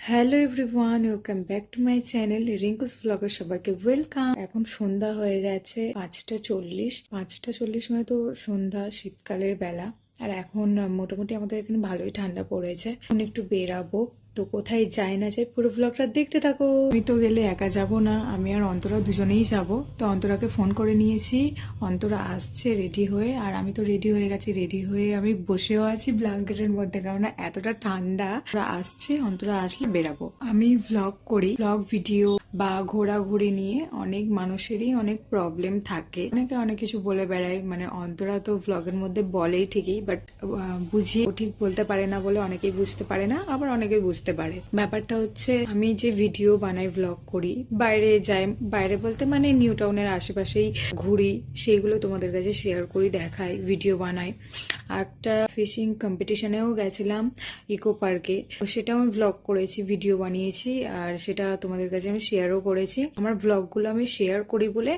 Hello everyone, welcome back to my channel Rinku's ব্লগে সবাইকে welcome. এখন সন্ধ্যা হয়ে গেছে 5:40। 5:40 মানে তো সন্ধ্যা, শীতকালের বেলা। আর এখন মোটামুটি আমাদের এখানে ভালোই ঠান্ডা পড়েছে। এখন একটু বেরাবো, তো কোথায় যাই না যাই পুরো ব্লগটা দেখতে থাকো। আমি তো গেলে একা যাব না, আমি আর অন্তরা দুজনেই যাব। তো অন্তরাকে ফোন করে নিয়েছি, অন্তরা আসছে রেডি হয়ে, আর আমি তো রেডি হয়ে গেছি। রেডি হয়ে আমি বসেও আছি ব্ল্যাঙ্কেটের মধ্যে, কারণ এতটা ঠান্ডা। ওরা আসছে, অন্তরা আসলে বেরাবো। আমি ভ্লগ করি, ভ্লগ ভিডিও বা ঘোরাঘুরি নিয়ে অনেক মানুষেরই অনেক প্রবলেম থাকে, অনেকে অনেক কিছু বলে বেড়ায়। মানে অন্তরা তো ভ্লগের মধ্যে বলেই ঠিকই, বাট বুঝিয়ে ঠিক বলতে পারে না বলে অনেকেই বুঝতে পারে না, আবার অনেকেই বুঝতে পারে। ব্যাপারটা হচ্ছে, আমি যে ভিডিও বানাই, ভ্লগ করি, বাইরে যাই, বাইরে বলতে মানে নিউ টাউনের আশেপাশেই ঘুরি, সেইগুলো তোমাদের কাছে শেয়ার করি, দেখাই, ভিডিও বানাই। একটা ফিশিং কম্পিটিশনেও গেছিলাম ইকো পার্কে, সেটাও আমি ভ্লগ করেছি, ভিডিও বানিয়েছি, আর সেটা তোমাদের কাছে আমি শেয়ারও করেছি। আমার ভ্লগগুলো আমি শেয়ার করি বলে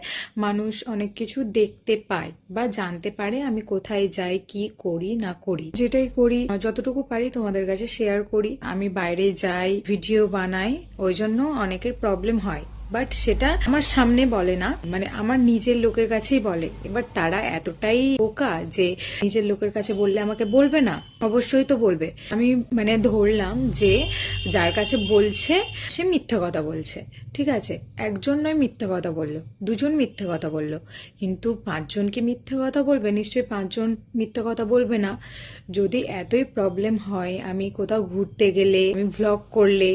মানুষ অনেক কিছু দেখতে পায় বা জানতে পারে আমি কোথায় যাই, কি করি না করি। যেটাই করি যতটুকু পারি তোমাদের কাছে শেয়ার করি। আমি বাইরে যাই, ভিডিও বানাই, ওই জন্য অনেকের প্রবলেম হয়, বাট সেটা আমার সামনে বলে না, মানে আমার নিজের লোকের কাছেই বলে। এবার তারা এতটাই বোকা যে নিজের লোকের কাছে বললে আমাকে বলবে না, অবশ্যই তো বলবে। আমি মানে ধরলাম যে যার কাছে বলছে সে মিথ্যা কথা বলছে, ঠিক আছে, একজন নয় মিথ্যা কথা বললো, দুজন মিথ্যা কথা বললো, কিন্তু 5জনকে মিথ্যা কথা বলবে? নিশ্চয়ই 5জন মিথ্যা কথা বলবে না। যদি এতই প্রবলেম হয়, আমি কোথাও ঘুরতে গেলে, আমি ভ্লগ করলে,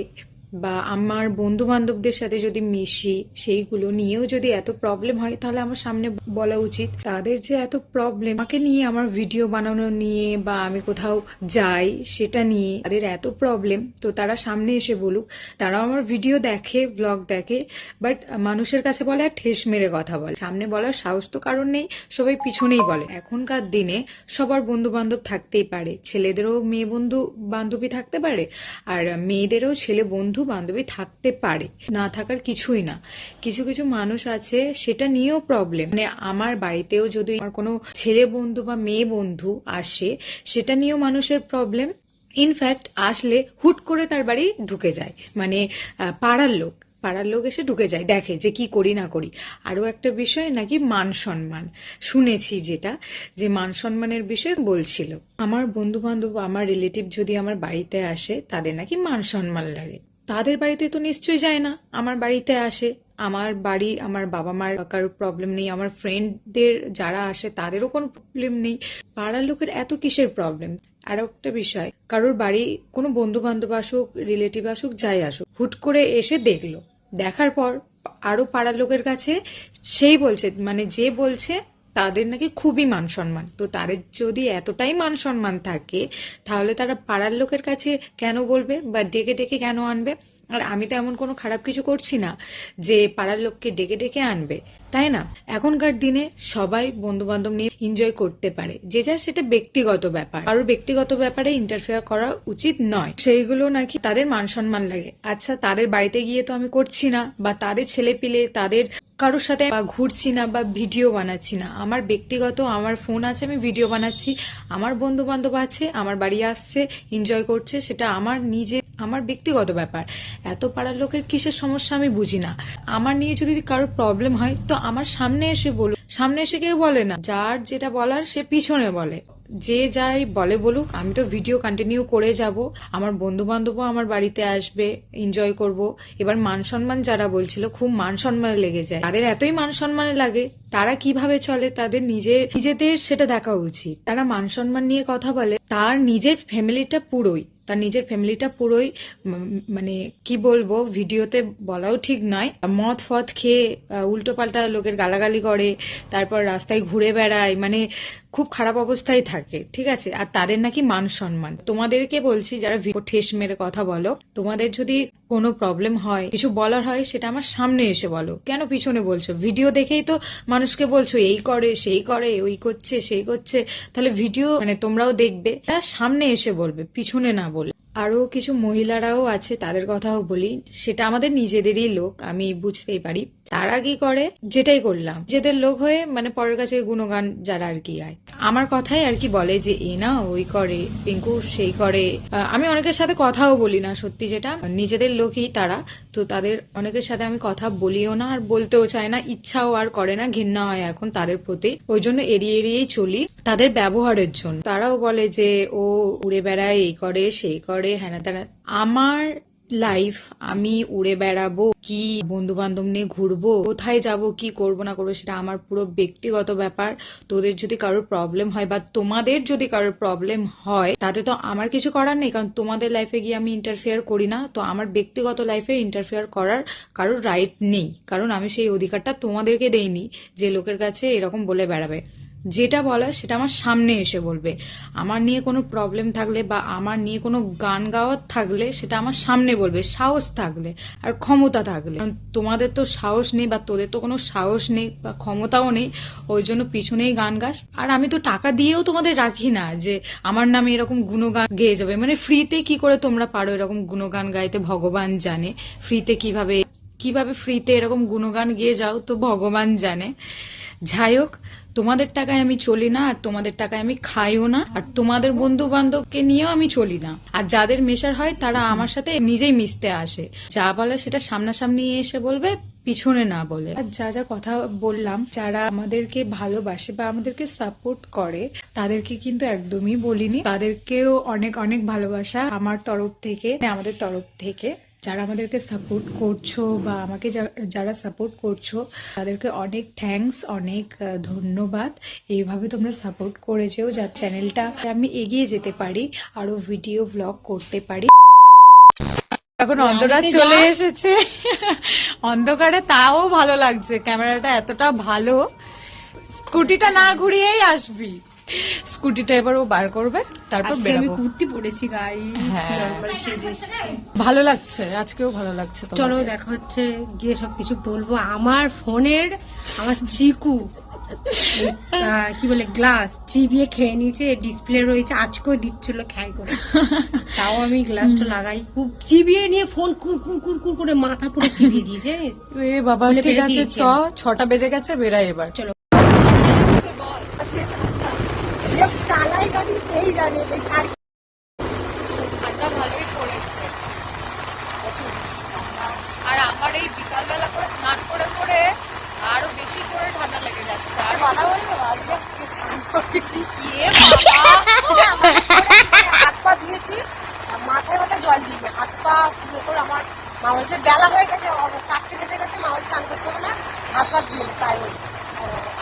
বা আমার বন্ধু বান্ধবদের সাথে যদি মিশি, সেইগুলো নিয়েও যদি এত প্রবলেম হয়, তাহলে আমার সামনে বলা উচিত। তাদের যে এত প্রবলেম আমাকে নিয়ে, আমার ভিডিও বানানো নিয়ে, বা আমি কোথাও যাই সেটা নিয়ে তাদের এত প্রবলেম, তো তারা সামনে এসে বলুক। তারাও আমার ভিডিও দেখে, ব্লগ দেখে, বাট মানুষের কাছে বলে আর ঠেস মেরে কথা বলে। সামনে বলার সাহস তো কারণ নেই, সবাই পিছনেই বলে। এখনকার দিনে সবার বন্ধু বান্ধব থাকতেই পারে, ছেলেদেরও মেয়ে বন্ধু বান্ধবী থাকতে পারে, আর মেয়েদেরও ছেলে বন্ধু বান্ধবী থাকতে পারে, না থাকার কিছুই না। কিছু কিছু মানুষ আছে সেটা নিয়েও প্রবলেম, মানে আমার বাড়িতেও যদি আমার কোনো ছেলে বন্ধু বা মেয়ে বন্ধু আসে, সেটা নিয়েও মানুষের প্রবলেম। ইনফ্যাক্ট আসলে হুট করে তার বাড়ি ঢুকে যায়, মানে পাড়ার লোক এসে ঢুকে যায়, দেখে যে কি করি না করি। আরো একটা বিষয় নাকি মান সম্মান, শুনেছি যেটা, যে মান সম্মানের বিষয় বলছিল। আমার বন্ধু বান্ধব, আমার রিলেটিভ যদি আমার বাড়িতে আসে, তাদের নাকি মান সম্মান লাগে। তাদের বাড়িতে তো নিশ্চয়ই যায় না, আমার বাড়িতে আসে। আমার বাড়ি, আমার বাবা মার কারোর প্রবলেম নেই, আমার ফ্রেন্ডদের যারা আসে তাদেরও কোনো প্রবলেম নেই, পাড়ার লোকের এত কিসের প্রবলেম? আরো একটা বিষয়, কারোর বাড়ি কোনো বন্ধু বান্ধব আসুক, রিলেটিভ আসুক, যাই আসুক, হুট করে এসে দেখলো, দেখার পর আরো পাড়ার লোকের কাছে সেই বলছে, মানে যে বলছে তাদের নাকি খুবই মান সম্মান। তো তাদের যদি এতটাই মান সম্মান থাকে, তাহলে তারা পাড়ার লোকের কাছে কেন বলবে বা ডেকে ডেকে কেন আনবে? আর আমি তো এমন কোনো খারাপ কিছু করছি না যে পাড়ার লোককে ডেকে ডেকে আনবে, তাই না? এখনকার দিনে সবাই বন্ধু বান্ধব নিয়ে এনজয় করতে পারে, যে যার সেটা ব্যক্তিগত ব্যাপার, কারোর ব্যক্তিগত ব্যাপারে ইন্টারফেয়ার করা উচিত নয়। সেইগুলো নাকি তাদের মান সম্মান লাগে। আচ্ছা, তাদের বাড়িতে গিয়ে তো আমি করছি না, বা তাদের ছেলে পিলে, তাদের কারোর সাথে বা ঘুরছি না বা ভিডিও বানাচ্ছি না। আমার ব্যক্তিগত, আমার ফোন আছে, আমি ভিডিও বানাচ্ছি, আমার বন্ধু বান্ধব আছে, আমার বাড়ি আসছে, এনজয় করছে, সেটা আমার নিজে, আমার ব্যক্তিগত ব্যাপার। এত পাড়ার লোকের কিসের সমস্যা আমি বুঝি না। আমার নিয়ে যদি কারোর প্রবলেম হয়, তো আমার সামনে এসে বলুক। সামনে এসে কেউ বলে না, যার যেটা বলার সে পিছনে বলে। যে যাই বলে বলুক, আমি তো ভিডিও কন্টিনিউ করে যাব, আমার বন্ধু বান্ধবও আমার বাড়িতে আসবে, এনজয় করব। এবার মান সম্মান যারা বলছিল, খুব মান সম্মানে লেগে যায়, তাদের এতই মান সম্মানে লাগে, তারা কিভাবে চলে তাদের নিজেদের সেটা দেখা উচিত। তারা মান সম্মান নিয়ে কথা বলে, তার নিজের ফ্যামিলিটা পুরোই মানে কি বলবো, ভিডিওতে বলাও ঠিক নয়, মদ ফদ খেয়ে উল্টো পাল্টা লোকের গালাগালি করে, তারপর রাস্তায় ঘুরে বেড়ায়, মানে খুব খারাপ অবস্থায় থাকে, ঠিক আছে। আর তাদের নাকি মান সম্মান। তোমাদেরকে বলছি, যারা ঠেস মেরে কথা বলো, তোমাদের যদি কোনো প্রবলেম হয়, কিছু বলার হয়, সেটা আমার সামনে এসে বলো, কেন পিছনে বলছো? ভিডিও দেখেই তো মানুষকে বলছো এই করে সেই করে, ওই করছে সেই করছে, তাহলে ভিডিও মানে তোমরাও দেখবে, সামনে এসে বলবে, পিছনে না বলে। আরো কিছু মহিলারাও আছে, তাদের কথাও বলি। সেটা আমাদের নিজেদেরই লোক, আমি বুঝতেই পারি। তারা কি করে, যেটাই করলাম নিজেদের লোক হয়ে মানে পরের কাছে গুণগান যারা আর কি গায়, আমার কথাই আর কি বলে যে এ না ওই করে, পিঙ্কু সেই করে। আমি অনেকের সাথে কথাও বলি না, সত্যি যেটা, নিজেদের লোকই তারা। তো তাদের অনেকের সাথে আমি কথা বলিও না, আর বলতেও চাই না, ইচ্ছাও আর করে না, ঘৃণা হয় এখন তাদের প্রতি। ওই জন্য এড়িয়ে এড়িয়েই চলি তাদের ব্যবহারের জন্য। তারাও বলে যে ও উড়ে বেড়ায়, এই করে সেই করে, হ্যানা ত্যানা। আমার লাইফ, আমি উড়ে বেড়াবো কি, বন্ধু বান্ধব নিয়ে ঘুরবো, কোথায় যাব, কি করব না করবো, সেটা আমার পুরো ব্যক্তিগত ব্যাপার। তোদের যদি কারোর প্রবলেম হয় বা তোমাদের যদি কারোর প্রবলেম হয়, তাতে তো আমার কিছু করার নেই, কারণ তোমাদের লাইফে গিয়ে আমি ইন্টারফেয়ার করি না। তো আমার ব্যক্তিগত লাইফে ইন্টারফেয়ার করার কারোর রাইট নেই, কারণ আমি সেই অধিকারটা তোমাদেরকে দেইনি যে লোকের কাছে এরকম বলে বেড়াবে। যেটা বলার সেটা আমার সামনে এসে বলবে। আমার নিয়ে কোনো প্রবলেম থাকলে বা আমার নিয়ে কোনো গান গাওয়ার থাকলে সেটা আমার সামনে বলবে, সাহস থাকলে আর ক্ষমতা থাকলে। কারণ তোমাদের তো সাহস নেই, বা তোদের তো কোনো সাহস নেই বা ক্ষমতাও নেই, ওই জন্য পিছনেই গান গাস। আর আমি তো টাকা দিয়েও তোমাদের রাখি না যে আমার নামে এরকম গুণগান গেয়ে যাবে। মানে ফ্রিতে কি করে তোমরা পারো এরকম গুণগান গাইতে, ভগবান জানে। ফ্রিতে কিভাবে কিভাবে ফ্রিতে এরকম গুণগান গেয়ে যাও, তো ভগবান জানে। যাই হোক, তোমাদের টাকায় আমি চলি না, আর তোমাদের টাকায় আমি খাইও না, আর তোমাদের বন্ধু বান্ধবকে নিয়েও আমি চলি না। আর যাদের মেশার হয় তারা আমার সাথে নিজেই মিশতে আসে, যা বলে সেটা সামনাসামনি এসে বলবে, পিছনে না বলে। আর যা যা কথা বললাম, যারা আমাদেরকে ভালোবাসে বা আমাদেরকে সাপোর্ট করে তাদেরকে কিন্তু একদমই বলিনি। তাদেরকেও অনেক অনেক ভালোবাসা আমার তরফ থেকে, আমাদের তরফ থেকে। যারা আমাদেরকে সাপোর্ট করছো বা আমাকে যারা সাপোর্ট করছো, তাদেরকে অনেক থ্যাঙ্কস, অনেক ধন্যবাদ। এইভাবে তোমরা সাপোর্ট করেছো যার চ্যানেলটা আমি এগিয়ে যেতে পারি, আরো ভিডিও ব্লগ করতে পারি। এখন অন্ধকার চলে এসেছে, অন্ধকারে তাও ভালো লাগছে, ক্যামেরাটা এতটা ভালো। স্কুটিটা না ঘুরিয়েই আসবি, স্কুটিটা এবার ও বার করবে, তারপর আমি কুর্তি পরেছি গাইস, নরমাল সেজেছি, ভালো লাগছে, আজকেও ভালো লাগছে। চলো দেখা হচ্ছে, গিয়ে সবকিছু বলবো। আমার ফোনের আমার চিকু কি বলে গ্লাস চিবিয়ে খেয়ে নিয়েছে, ডিসপ্লে রয়েছে, আজকেও দিচ্ছিল খাই করে, তাও আমি গ্লাসটা লাগাই, খুব চিবিয়ে নিয়ে ফোন কুর করে মাথা পুরো চিবিয়ে দিয়েছে। এ বাবা, ঠিক আছে, 6টা বেজে গেছে, বেরাই এবার। চলো, চালাই গাড়ি সেই জানে। ঠান্ডা ভালোই পড়েছে, আর আমার এই বিকালবেলা করে স্নান করে করে আরো বেশি করে ঠান্ডা লেগে যাচ্ছে। আর কথা বলবো আজকে স্নান করেছি, হাত পা ধুয়েছি, মাথায় মাথায় জল দিয়ে হাত পা ধুয়ে করে আমার মা বলছে বেলা হয়ে গেছে, 4টে বেজে গেছে, মা বলছে স্নান করতে হবে না, হাত পা ধুয়ে। তাই বলছে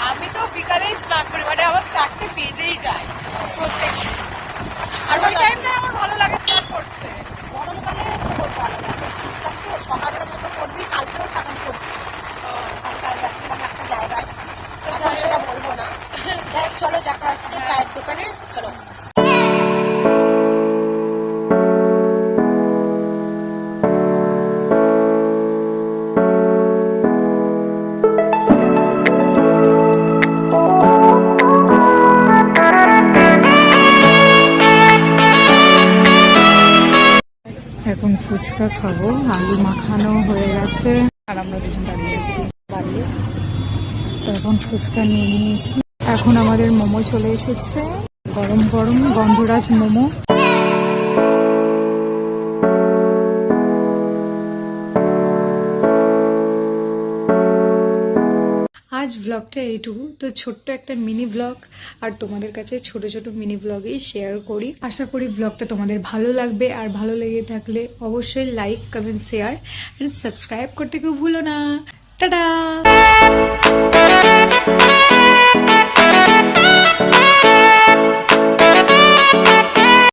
আমি তো বিকালেই স্নান করি, মানে আমার 4টে বেজেই যায় প্রত্যেক, আর ওই টাইমটা আমার ভালো লাগে স্নান করতে। গরমকালে করতে হবে না, শীতকাল তো সকালটা যত করবি, কালকেও তখন করছি। গেছিলাম একটা জায়গায়, এখন সেটা বলবো না। চলো দেখা হচ্ছে চায়ের দোকানে, চলো। এখন ফুচকা খাবো, আলু মাখানো হয়ে গেছে, আর আমরা দুজন দাঁড়িয়েছি বাইরে। তো এখন ফুচকা নিয়ে নিয়েছি। এখন আমাদের মোমো চলে এসেছে, গরম গরম গন্ধরাজ মোমো। আজ ব্লগটা এইটুকু, তো ছোট্ট একটা মিনি ব্লগ, আর তোমাদের কাছে ছোট ছোট মিনি ব্লগেই শেয়ার করি। আশা করি ব্লগটা তোমাদের ভালো লাগবে, আর ভালো লেগে থাকলে অবশ্যই like, comment, share and subscribe করতে কেউ ভুলো না। টাটা।